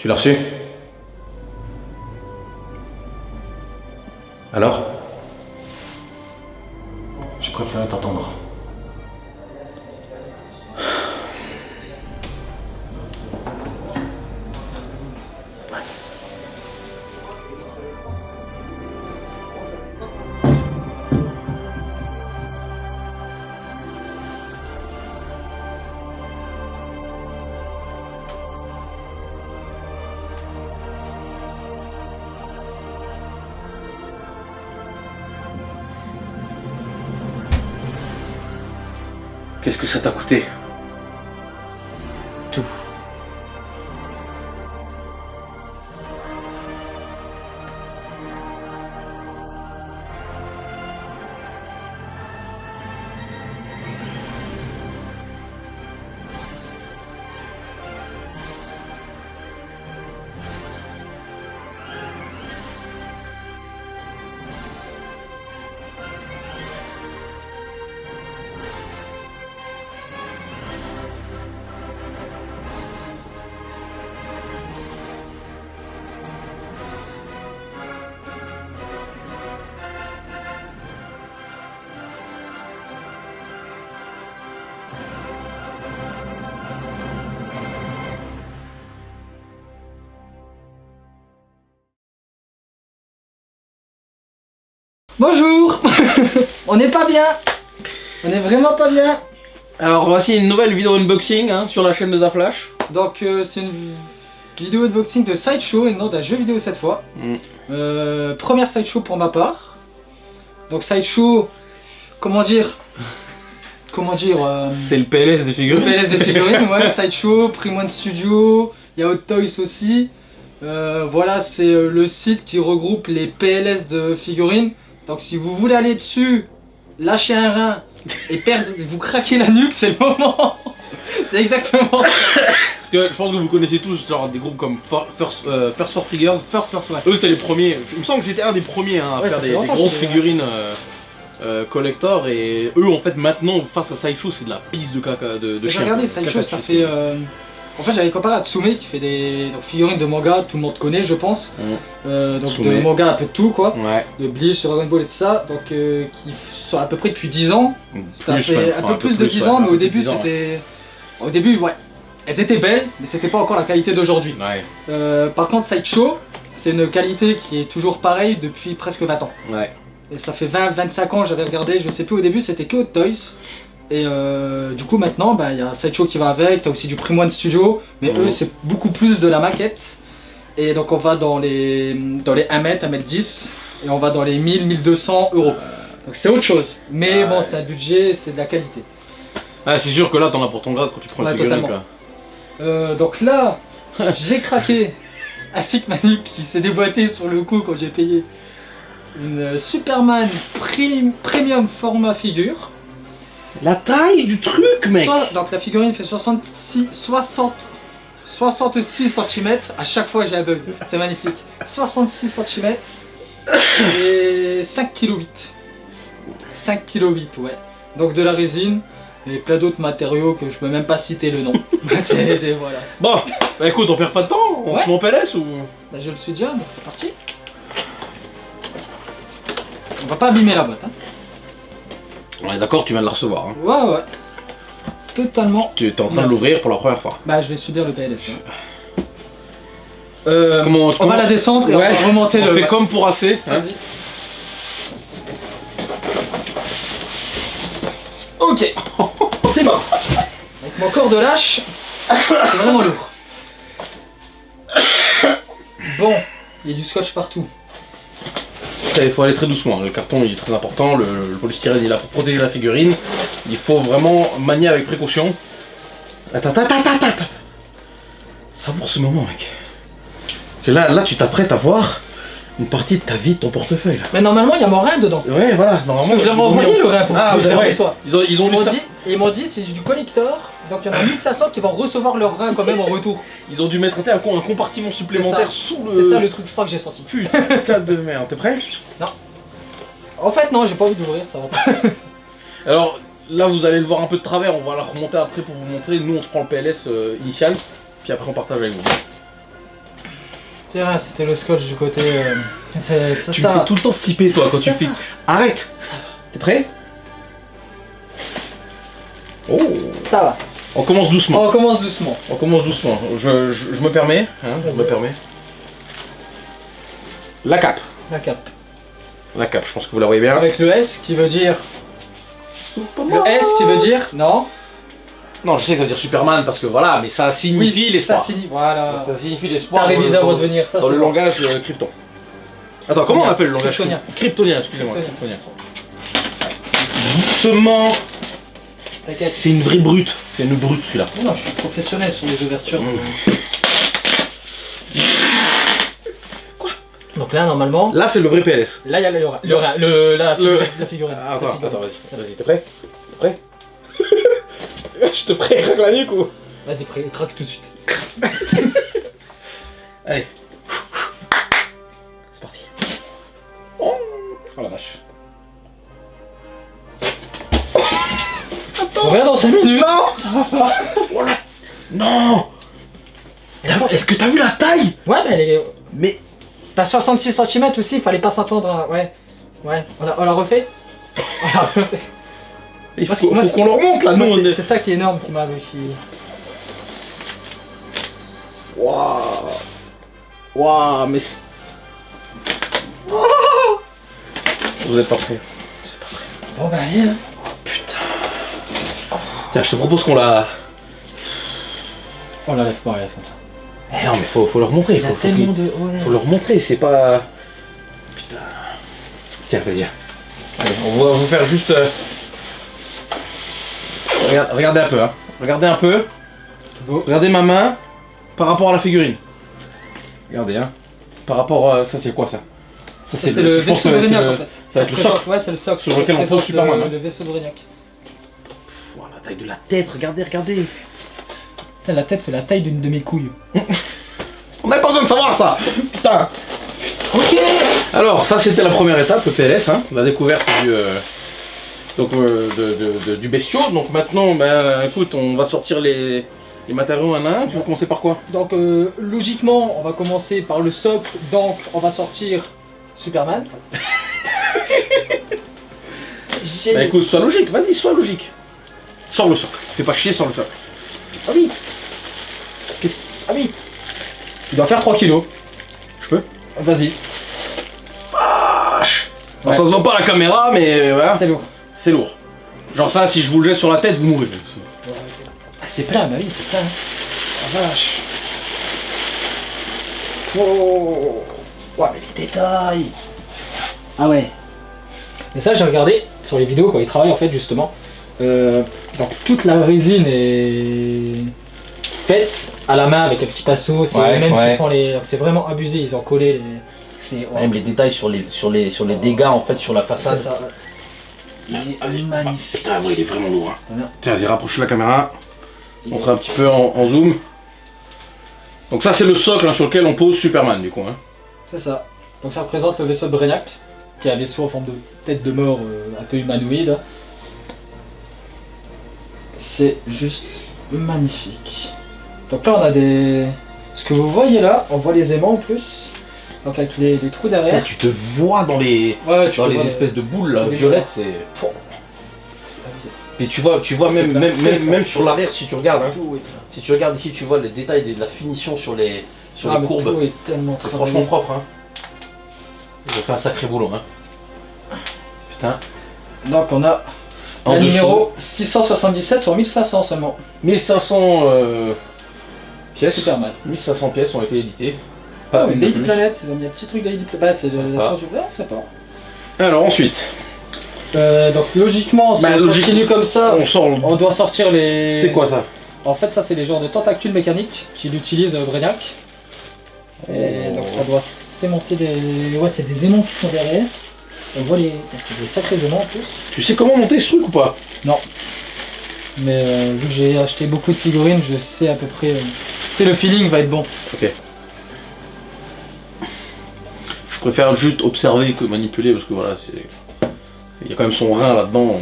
Tu l'as reçu? Alors? Je préférais t'attendre. Qu'est-ce que ça t'a coûté? Tout. Bonjour. On n'est pas bien. On est vraiment pas bien. Alors voici une nouvelle vidéo unboxing sur la chaîne de Zaflash. Donc c'est une vidéo unboxing de Sideshow et non d'un jeu vidéo cette fois. Première Sideshow pour ma part. Donc Sideshow, comment dire C'est le PLS des figurines. Le PLS des figurines, ouais. Sideshow, Prime One Studio, il y a Hot Toys aussi. Voilà, c'est le site qui regroupe les PLS de figurines. Donc si vous voulez aller dessus, lâcher un rein et perdre, vous craquer la nuque, c'est le moment. C'est exactement. Parce que je pense que vous connaissez tous genre des groupes comme First for Figures. First, ouais. Eux c'était les premiers. Il me semble que c'était un des premiers à Ouais, faire ça fait des longtemps grosses que- figurines collector, et eux en fait maintenant face à Sideshow c'est de la pisse de caca de J'ai chien. regardé quoi. Sideshow, Caca ça de fait. chien. En fait, j'avais comparé à Tsume qui fait des figurines de manga, tout le monde connaît, je pense. Donc Tsume. de manga, un peu de tout quoi. Ouais. De Bleach, Dragon Ball et tout ça. Donc qui sont à peu près depuis 10 ans. Ça Plus, fait ouais. un Ouais, peu plus de 10 ouais, ans, un mais peu au plus de début 10 ans, c'était. Au début, ouais. Elles étaient belles, mais c'était pas encore la qualité d'aujourd'hui. Ouais. Par contre, Sideshow, c'est une qualité qui est toujours pareille depuis presque 20 ans. Ouais. Et ça fait 20-25 ans, j'avais regardé, je sais plus, au début c'était que Hot Toys. Et du coup maintenant, il y a Sideshow qui va avec, t'as aussi du Prime One Studio, mais eux c'est beaucoup plus de la maquette. Et donc on va dans les 1 mètre, 1m10, et on va dans les 1000-1200 euros. Donc c'est autre chose, mais bon c'est un budget, c'est de la qualité. Ah c'est sûr que là t'en as pour ton grade quand tu prends Ouais, une figurine totalement. quoi. Donc là, j'ai craqué ainsi que Manu qui s'est déboîté sur le coup quand j'ai payé une Superman Premium format figure. La taille du truc mec. Donc la figurine fait 66 cm. À chaque fois j'ai un bug, c'est magnifique. 66 cm et 5 kg 8. 5 kg 8, ouais. Donc de la résine et plein d'autres matériaux que je peux même pas citer le nom. Voilà. Bon, bah écoute, on perd pas de temps, on Ouais. se met en PLS ou... Bah, je le suis déjà, mais c'est parti. On va pas abîmer la boîte. Hein. Ouais d'accord, tu viens de la recevoir. Hein. Ouais. Totalement. Tu es en train de l'ouvrir pour la première fois. Bah je vais subir le PLS. Hein. On va la descendre et on va remonter on le... fait comme pour AC. Hein. Vas-y. Ok. C'est bon. Avec mon corps de lâche, c'est vraiment lourd. Bon, il y a du scotch partout. Il faut aller très doucement, le carton il est très important, le polystyrène il est là pour protéger la figurine. Il faut vraiment manier avec précaution. Attends. Savoure ce moment mec. Que là tu t'apprêtes à voir une partie de ta vie de ton portefeuille là. Mais normalement il y a mon rein dedans. Ouais voilà, Parce normalement. que je leur ai envoyé le rein pour que je les ouais. reçois. Ils ont Ils m'ont dit c'est du collector, donc il y en a 1500 qui vont recevoir leur rein quand même en retour. Ils ont dû mettre un compartiment supplémentaire sous le... C'est ça le truc froid que j'ai senti. Putain de merde, t'es prêt? En fait non, j'ai pas envie d'ouvrir, ça va pas. Alors là vous allez le voir un peu de travers, on va la remonter après pour vous montrer. Nous on se prend le PLS initial, puis après on partage avec vous. Tiens, c'était le scotch du côté. Ça, Tu ça me va. fais tout le temps flipper toi quand tu fais. Arrête. T'es prêt? Oh. Ça va. On commence doucement. On commence doucement. On commence doucement. Je me permets. Hein, je me permets. La cape. La cape. La cape, je pense que vous la voyez bien. Avec le S qui veut dire. Le S qui veut dire. Non. Non, je sais que ça veut dire Superman parce que voilà, mais ça signifie l'espoir. Ça signifie. Voilà. Ça signifie l'espoir. T'as révisé avant de venir. Ça, Dans c'est le bon. langage krypton. Attends, comment on appelle le langage Kryptonien. Kryptonien, excusez-moi. Kryptonien. Doucement. T'inquiète. C'est une vraie brute. C'est une brute celui-là. Non, je suis professionnel sur les ouvertures. Donc là, normalement. Là, c'est le vrai PLS. Là, il y a la figurine. Ah, attends, vas-y, t'es prêt? T'es prêt? Je te prêt, craque la nuque ou? Vas-y, craque tout de suite. Allez. C'est parti. Oh la vache. On revient dans 5 minutes. Non, ça va pas. Voilà. Non. Est-ce que t'as vu la taille? Ouais, mais elle est. Mais Pas 66 cm aussi, il fallait pas s'attendre à. Ouais. Ouais, on la refait. On la refait. il Moi, faut moi, qu'on le remonte là. Moi, Nous, on est. c'est ça qui est énorme qui m'a. Waouh. Waouh, mais. Vous êtes pas prêts. C'est pas prêt. Bon, bah, allez, hein. Tiens, je te propose qu'on la. On la lève pas, on la laisse comme ça. Eh non, mais faut leur montrer. Il y a tellement de. Ouais. Faut leur montrer, c'est pas. Putain. Tiens, vas-y. Allez, on va vous faire juste. Regardez un peu, hein. Regardez un peu. C'est beau. Regardez ma main par rapport à la figurine. Regardez, hein. Par rapport à. Ça, c'est quoi ça? Ça, c'est le je pense vaisseau que de c'est Brignac le- en fait. ça va être le représente- socle. Ouais, c'est le socle. Sur lequel on pose représente Superman, hein. Le vaisseau de Brignac. Pff, la taille de la tête, regardez. Putain, la tête fait la taille d'une de mes couilles. On n'avait pas besoin de savoir ça. Putain. Ok. Alors, ça, c'était la première étape, le PLS, hein. La découverte du bestiau. Donc maintenant, ben, écoute, on va sortir les matériaux un à un. Tu veux commencer par quoi? Donc logiquement, on va commencer par le socle, donc on va sortir Superman. Bah écoute, sois logique, vas-y, sois logique. Sors le socle, fais pas chier, sors le socle. Ah oui. Ah oui. Il doit faire 3 kilos. Je peux? Vas-y, Vache. Ouais. Alors, ça se voit pas à la caméra, mais voilà, c'est lourd. c'est lourd. Genre ça, si je vous le jette sur la tête, vous mourrez. Ah, c'est plein, bah oui, c'est plein. Ah, vache. Oh. Ouais, mais les détails. Ah ouais. Et ça, j'ai regardé sur les vidéos quand ils travaillent en fait justement. Donc toute la résine est faite à la main avec un petit pinceau. C'est Ouais, eux-mêmes ouais. qui font les. C'est vraiment abusé. Ils ont collé les. C'est Même les détails sur les dégâts en fait sur la façade. c'est ça. Il est magnifique. Putain, ouais, il est vraiment lourd. Hein. Très bien. Tiens, vas-y, rapproche la caméra. Montre un petit peu en zoom. Donc ça, c'est le socle hein, sur lequel on pose Superman, du coup. Hein. C'est ça. Donc ça représente le vaisseau de Brignac, qui est un vaisseau en forme de tête de mort un peu humanoïde. C'est juste magnifique. Donc là on a des... Ce que vous voyez là, on voit les aimants en plus. Donc avec les trous Putain, derrière. tu te vois dans les, Ouais, tu dans peux les voir espèces de boules là, c'est des violettes, c'est... Et tu vois C'est même, plein. même sur l'arrière, si tu regardes, hein, Tout est... si tu regardes ici, tu vois les détails de la finition sur les Ah, mais courbes. tout est tellement C'est travaillé. franchement propre. Hein. Ils ont fait un sacré boulot. Hein. Putain. Donc on a En le dessous, numéro 677 sur 1500 seulement. 1500 pièces. Superman. 1500 pièces ont été éditées. Ah, Pas oui, une de Daily plus. Planet, ils ont mis un petit truc Daily Planet. Bah, c'est de la Sympa. traduction. Ouais, c'est pas. Alors ensuite, Donc logiquement, si Bah, on logique- continue comme ça, on sort. on doit sortir les... C'est quoi ça? En fait, ça c'est les genres de tentacules mécaniques qu'il utilise Brignac. Et Oh. donc ça doit s'aimanter des... Ouais, c'est des aimants qui sont derrière. On voit les... C'est des sacrés aimants en plus. Tu sais comment monter ce truc ou pas? Mais vu que j'ai acheté beaucoup de figurines, je sais à peu près... Tu sais, le feeling va être bon. Ok. Je préfère juste observer que manipuler parce que voilà, c'est. Il y a quand même son rein là-dedans.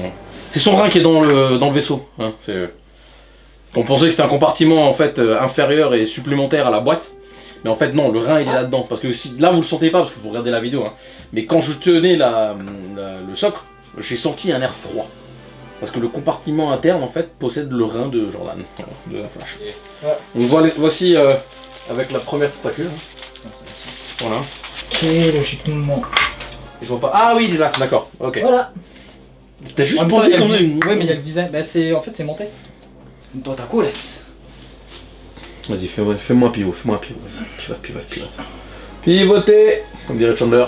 C'est son rein qui est dans le vaisseau. Hein. On pensait que c'était un compartiment en fait inférieur et supplémentaire à la boîte. Mais en fait non, le rein il est là-dedans. Parce que là vous le sentez pas parce que vous regardez la vidéo. Hein. Mais quand je tenais le socle, j'ai senti un air froid. Parce que le compartiment interne en fait possède le rein de Jordan, de la Flash. Ouais. Donc voici avec la première tentacule. Hein. Voilà. Ok, logiquement. Je vois pas. Ah oui il est là, d'accord, ok. Voilà. T'as juste En même temps, pensé il y a quand le même. Ouais, mais il y a le design. Bah, en fait, c'est monté. Dans ta coulisse. Vas-y, fais-moi un pivot, vas-y. Pivote. Pivoter, comme dirait Chandler.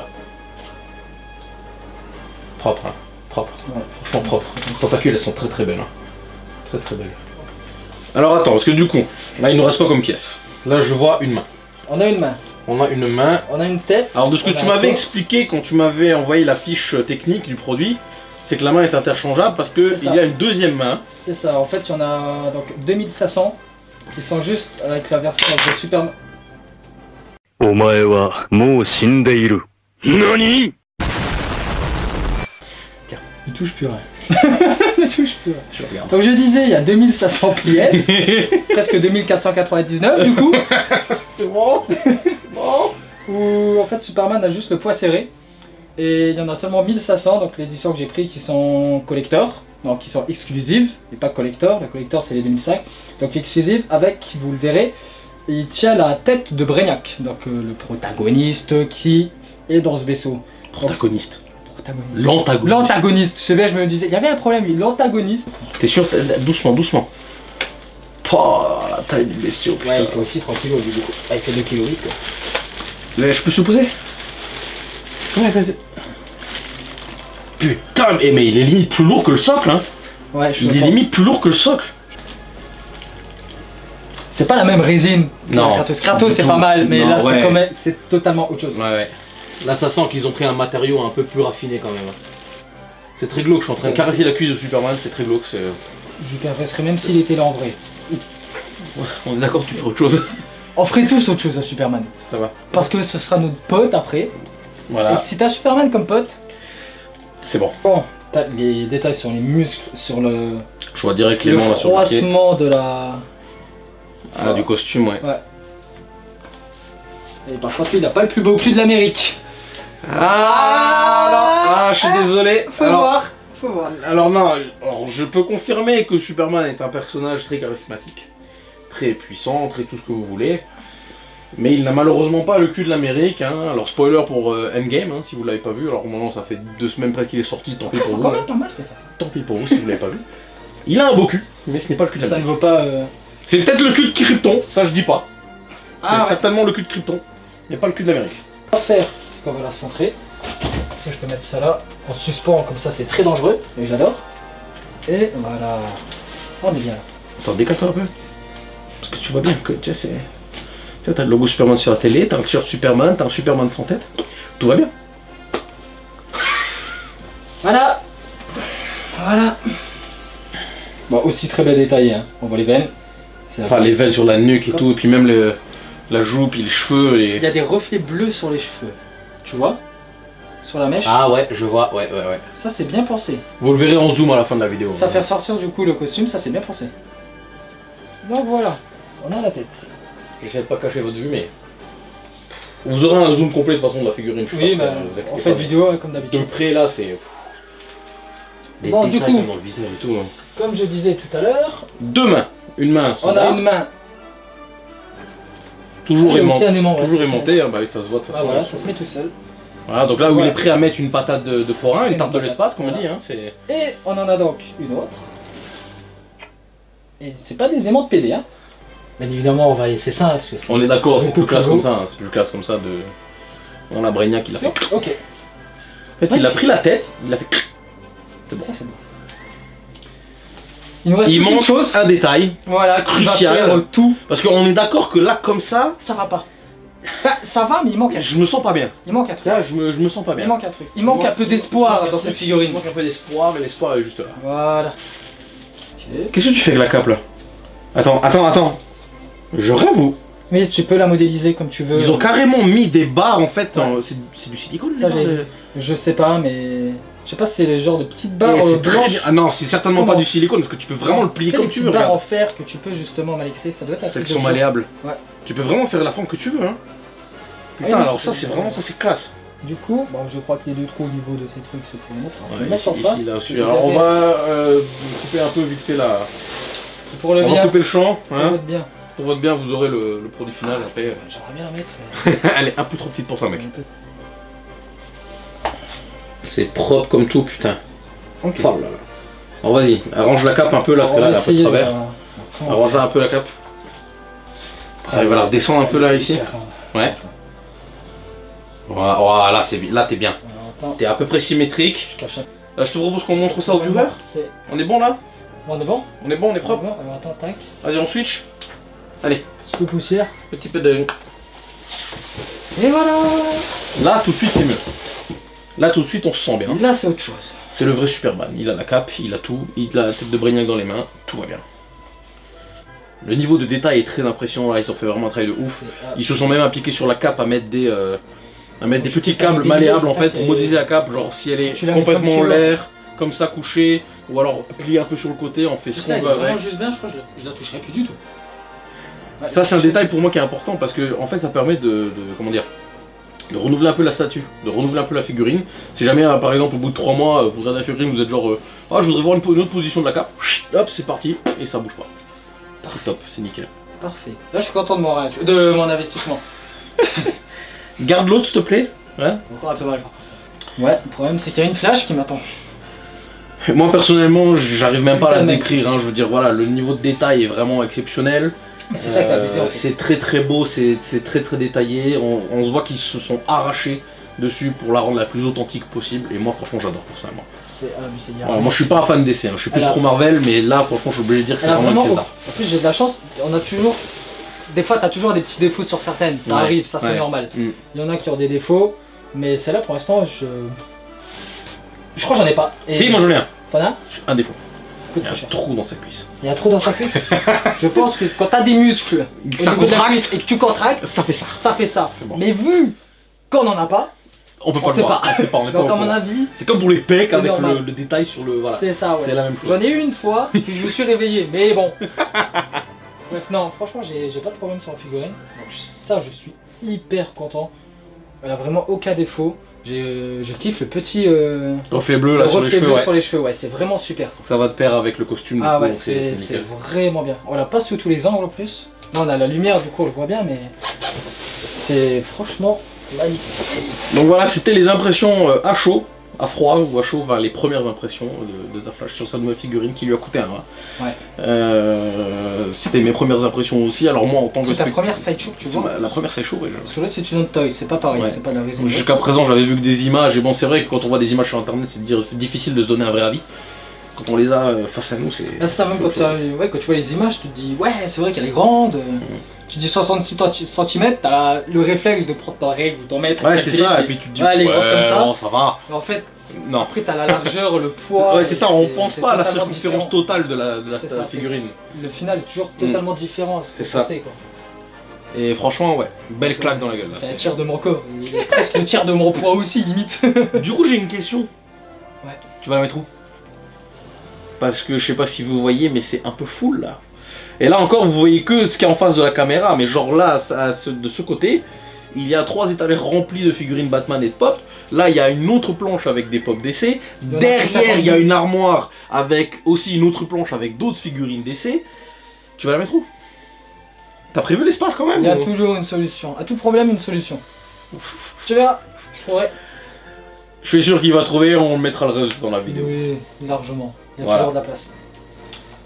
Propre, hein. Propre. Ouais. Franchement propre. Les tentacules, elles sont très très belles. Hein. Très belles. Alors attends, parce que du coup, là il nous reste quoi comme pièce? Là je vois une main. On a une main. On a une main. On a une tête. Alors de ce que on tu a un m'avais corps. expliqué quand tu m'avais envoyé la fiche technique du produit, c'est que la main est interchangeable parce qu'il C'est ça. y a une deuxième main. C'est ça. En fait, il y en a donc 2500 qui sont juste avec la version de Superman. お前はもう死んでいる。何？ Ne touche plus rien. Ne touche plus rien. Je regarde. Comme je disais, il y a 2500 pièces. Presque 2499 du coup. C'est bon. Où en fait Superman a juste le poids serré. Et il y en a seulement 1500, donc l'édition que j'ai pris qui sont collector, donc qui sont exclusives, et pas collector, la collector c'est les 2005, donc exclusive avec, vous le verrez, il tient la tête de Brainiac, donc le protagoniste qui est dans ce vaisseau. Protagoniste. Protagoniste. L'antagoniste. L'antagoniste, je sais bien, je me disais, il y avait un problème, lui, l'antagoniste. T'es sûr? Doucement. Oh, la taille du bestiau, putain. Ouais, il fait aussi 3 kg du coup. Ah, il fait 2 kg 8 quoi. Là, je peux supposer? Ouais, vas-y. Putain, mais il est limite plus lourd que le socle, hein. Ouais, je Il est pense. limite plus lourd que le socle. C'est pas la même résine. que Non, la Kratos. Kratos du c'est tout. pas mal, mais Non, là ouais. c'est totalement autre chose. Ouais. Là, ça sent qu'ils ont pris un matériau un peu plus raffiné quand même. C'est très glauque, je suis en train de caresser la cuisse de Superman, c'est très glauque. Je lui caresserais même s'il était là en vrai. On est d'accord que tu ferais autre chose. On ferait tous autre chose à Superman. Ça va. Parce que ce sera notre pote après. Et Voilà, si t'as Superman comme pote, c'est bon. bon, t'as les détails sur les muscles, sur le Je vois direct les mains là sur le pied. froissement de la. Ah, du costume, ouais. Et par contre, lui, il a pas le plus beau cul de l'Amérique. Je suis désolé. Faut voir. Alors non, alors, je peux confirmer que Superman est un personnage très charismatique, très puissant, très tout ce que vous voulez. Mais il n'a malheureusement pas le cul de l'Amérique. Hein. Alors spoiler pour Endgame, hein, si vous l'avez pas vu. Alors maintenant ça fait 2 semaines presque qu'il est sorti, tant pis pour C'est vous. quand même pas mal, c'est facile. Tant pis pour vous si vous l'avez pas vu. Il a un beau cul, mais ce n'est pas le cul de Ça ne l'Amérique. vaut pas. C'est peut-être le cul de Krypton, ça je dis pas. C'est Ah ouais. certainement le cul de Krypton, mais pas le cul de l'Amérique. Ce qu'on va faire, c'est qu'on va la centrer. Ça, je peux mettre ça là, en suspens, comme ça c'est très dangereux, mais j'adore. Et voilà. On est bien là. Attends, décale-toi un peu. Parce que tu vois bien que tu sais, c'est. Tu vois, t'as le logo Superman sur la télé, t'as un t-shirt Superman, t'as un Superman sans tête. Tout va bien. Voilà. Voilà. Bon, aussi très bien détaillé, hein. On voit les veines. C'est Enfin, les veines sur la nuque et tout, et puis même la joue, puis les cheveux. Il y a des reflets bleus sur les cheveux. Tu vois? Sur la mèche. Ah ouais, je vois, ouais. Ça, c'est bien pensé. Vous le verrez en zoom à la fin de la vidéo. Ça fait ressortir du coup le costume, ça c'est bien pensé. Donc voilà, on a la tête. J'essaie de pas cacher votre vue, mais. Vous aurez un zoom complet de toute façon de la figurine, je Oui, pense, bah, vous inquiétez on fait pas. de vidéo hein, comme De d'habitude. près là, c'est. Les Bon, du détails coup. dans le visage et tout. Hein. Comme je disais tout à l'heure, 2 mains. Une main. on a une main. Toujours Ah, il y a aussi aimanté. un aimant, ouais, Toujours c'est aimanté, hein, bah oui, ça se voit de toute Ah façon. voilà, ça se met tout seul. Voilà, donc là où Voilà. il est prêt à mettre une patate de forain, une Une tarte de patate, l'espace, comme on voilà. dit, hein, c'est. Et on en a donc une autre. Et c'est pas des aimants de PD, hein. Bien évidemment, on va laisser ça, parce que On est d'accord, c'est beaucoup plus classe plus comme haut. ça, hein, c'est plus classe comme ça de. On a Brainiac, il a fait. Ok, En fait, il a pris la tête, il a fait. C'est bon. ça c'est bon. Il nous reste Il plus qu'une manque chose, un détail, voilà, qui crucial. va faire tout. parce qu'on est d'accord que là, comme ça, Ça va pas. Bah, ça va, mais il manque un truc. je me sens pas bien. Il manque un truc. Là, je me sens pas Il bien. manque un truc. Il manque un peu d'espoir dans cette Il figurine. manque un peu d'espoir, mais l'espoir est juste là. Voilà. Ok. Qu'est-ce que tu fais avec la cape là? Attends. Je rêve ou? Oui, tu peux la modéliser comme tu veux. Ils ont carrément mis des barres en fait, Ouais. c'est du silicone Ça, les barres, j'ai- Je sais pas, mais Je sais pas si c'est les genres de petites barres Et c'est très blanches. bien. Ah non, c'est certainement Comment pas du silicone parce que tu peux vraiment le plier Tu sais, comme les tu petites veux. barres en Regarde. fer que tu peux justement malaxer, ça doit être un Celles truc qui de sont genre. malléables. Ouais. Tu peux vraiment faire la forme que tu veux. Hein. Putain, Ouais, alors mais ça, tu c'est peux- vraiment, ça c'est classe. Du coup, bon, je crois que les deux trous au niveau de ces trucs, c'est pour le mettre. On va Ouais, le mettre en ici, face. là, parce que dessus. Alors on derrière, va couper un peu vite fait la. c'est pour le On va bien. couper le champ. Pour Hein. votre bien. Pour votre bien, vous aurez le produit final après. J'aimerais bien la mettre, mais. Elle est un peu trop petite pour toi, mec. un peu- C'est propre comme tout, putain. Ok. Oh là là. Alors vas-y, arrange la cape un peu là, parce que là, elle est un peu de travers. Arrange-la un peu la cape. Arrive à la redescendre un peu là, ici. Ouais. Voilà, voilà, là t'es bien. Attends, T'es à peu près symétrique. je cache un Là, je te propose qu'on montre ça aux viewers. C'est. On est bon là? Bon, on est bon? On est bon, on est propre? Bon, alors attends, tac. Vas-y, on switch. Allez, Petit peu de poussière. petit peu de. Et voilà! Là, tout de suite, c'est mieux. Là, tout de suite, on se sent bien. Là, c'est autre chose. C'est le vrai Superman. Il a la cape, il a tout, il a la tête de Brainiac dans les mains, tout va bien. Le niveau de détail est très impressionnant. Là, ils ont fait vraiment un travail de ouf. Ils se sont même appliqués sur la cape à mettre des petits peux faire câbles modéliser, malléables c'est en ça fait qui pour est- modéliser la cape. Genre si elle est Tu la mets complètement comme en tu veux. l'air, comme ça couchée, ou alors pliée un peu sur le côté, on fait ce Ça, qu'on il veut est vraiment avec. juste bien, je crois que je la toucherai plus du tout. Ouais, Ça, c'est un je- détail pour moi qui est important parce que en fait, ça permet comment dire, de renouveler un peu la statue, de renouveler un peu la figurine. Si jamais, par exemple, au bout de 3 mois, vous regardez la figurine, vous êtes genre, ah, je voudrais voir une autre position de la cape, hop, c'est parti, et ça bouge pas. C'est top, c'est nickel. Parfait. Là, je suis content de mon investissement. Garde l'autre, s'il te plaît. Hein. Encore un peu mal. Ouais, le problème, c'est qu'il y a une flash qui m'attend. Moi personnellement, j'arrive même pas à la Putain, mec. décrire. Hein. Je veux dire, voilà, le niveau de détail est vraiment exceptionnel. C'est ça que t'as abusé en fait. C'est très très beau, c'est très très détaillé. On se voit qu'ils se sont arrachés dessus pour la rendre la plus authentique possible. Et moi, franchement, j'adore personnellement. C'est abusé. il y a Voilà, rien. moi, je suis pas un fan d'essai. Hein. Je suis plus Alors- trop Marvel, mais là, franchement, je suis obligé de dire que c'est Alors, vraiment une vraiment, pièce d'art. en plus, j'ai de la chance. On a toujours. Des fois, t'as toujours des petits défauts sur certaines. Ça Ouais, arrive, ça c'est ouais. normal. Mm. Il y en a qui ont des défauts, mais celle-là, pour l'instant, je crois que j'en ai pas. Et Si, moi j'en ai un. T'en as? Un défaut. Coûte Il y a très un cher. trou dans sa cuisse. Il y a trop dans sa cuisse. Je pense que quand t'as des muscles au Ça niveau de la contracte. cuisse et que tu contractes, Ça fait ça. ça fait ça. C'est bon. Mais vu qu'on n'en a pas, On peut On pas sait le voir. pas. On sait pas, on est pas donc au à mon courant. avis, C'est comme pour les pecs c'est avec normal. le détail sur le. Voilà. c'est ça, ouais. C'est la même chose. J'en ai eu une fois, puis je me suis réveillé, mais bon. Bref, non, franchement, j'ai pas de problème sur la figurine. Donc ça, je suis hyper content. Elle a vraiment aucun défaut. Je kiffe le petit Reflet bleu le là sur les reflet cheveux, bleu ouais. sur les cheveux. Ouais, c'est vraiment super ça. Ça va de pair avec le costume. Ah du coup, ouais, donc c'est nickel. vraiment bien. On l'a pas sous tous les angles en plus. Là, on a la lumière, du coup, on le voit bien, mais c'est franchement magnifique. Donc voilà, c'était les impressions à chaud, à froid ou à chaud, enfin, les premières impressions de Zaflash sur sa nouvelle figurine qui lui a coûté un rein. Ouais. C'était mes premières impressions aussi. Alors moi en tant que C'est ta spect- première sideshow que tu C'est vois. la première c'est chaud. Ouais, Parce que là, c'est une autre toy, c'est pas pareil, Ouais. c'est pas de la résine. Jusqu'à présent j'avais vu que des images et bon c'est vrai que quand on voit des images sur internet c'est difficile de se donner un vrai avis. Quand on les a face à nous c'est... Là, c'est ça, même c'est quand, autre chose. quand tu vois les images, tu te dis, ouais, c'est vrai qu'elle est grande. Tu dis 66 cm, t'as le réflexe de prendre ta règle ou d'en mettre. Ouais et c'est calculer, ça, et puis- puis tu te dis Ouais, elle est grande comme ça. bon ça va. Mais en fait, Non. après, t'as la largeur, le poids. Ouais c'est ça, on c'est- pense c'est pas à la totalement circonférence différent. totale de la C'est ça, c'est- figurine. Le final est toujours totalement différent. à ce C'est que ça. tu sais, quoi. Et franchement ouais, belle claque dans la gueule là. C'est un tiers de mon corps. Il est presque le tiers de mon poids aussi, limite. Du coup, j'ai une question. Ouais. Tu vas la mettre où? Parce que je sais pas si vous voyez, mais c'est un peu full là. Et là encore, vous voyez que ce qui est en face de la caméra, mais genre là, de ce côté, il y a 3 étagères remplies de figurines Batman et de pop. Là, il y a une autre planche avec des pop d'essai. Il y en a Derrière, 52. il y a une armoire avec aussi une autre planche avec d'autres figurines d'essai. Tu vas la mettre où? T'as prévu l'espace quand même? Il y a ou- toujours une solution. À tout problème, une solution. Tu verras, je trouverai. Je suis sûr qu'il va trouver, on le mettra le reste dans la vidéo. Oui, largement. Il y a Voilà. toujours de la place.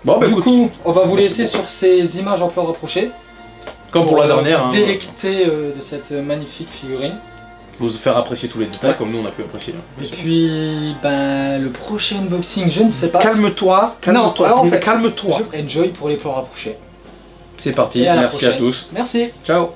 Bon, bah Du écoute, coup, on va vous c'est laisser bon. sur ces images en plan rapproché. comme pour la dernière, vous hein, délecter de cette magnifique figurine. vous faire apprécier tous les détails Ouais. comme nous on a pu apprécier. Et puis, ben, le prochain unboxing, je ne sais pas. Calme-toi, Non, alors, en fait, calme-toi. Je ferai enjoy pour les plans rapprochés. C'est parti, Et à la merci à prochaine. tous. Merci. Ciao.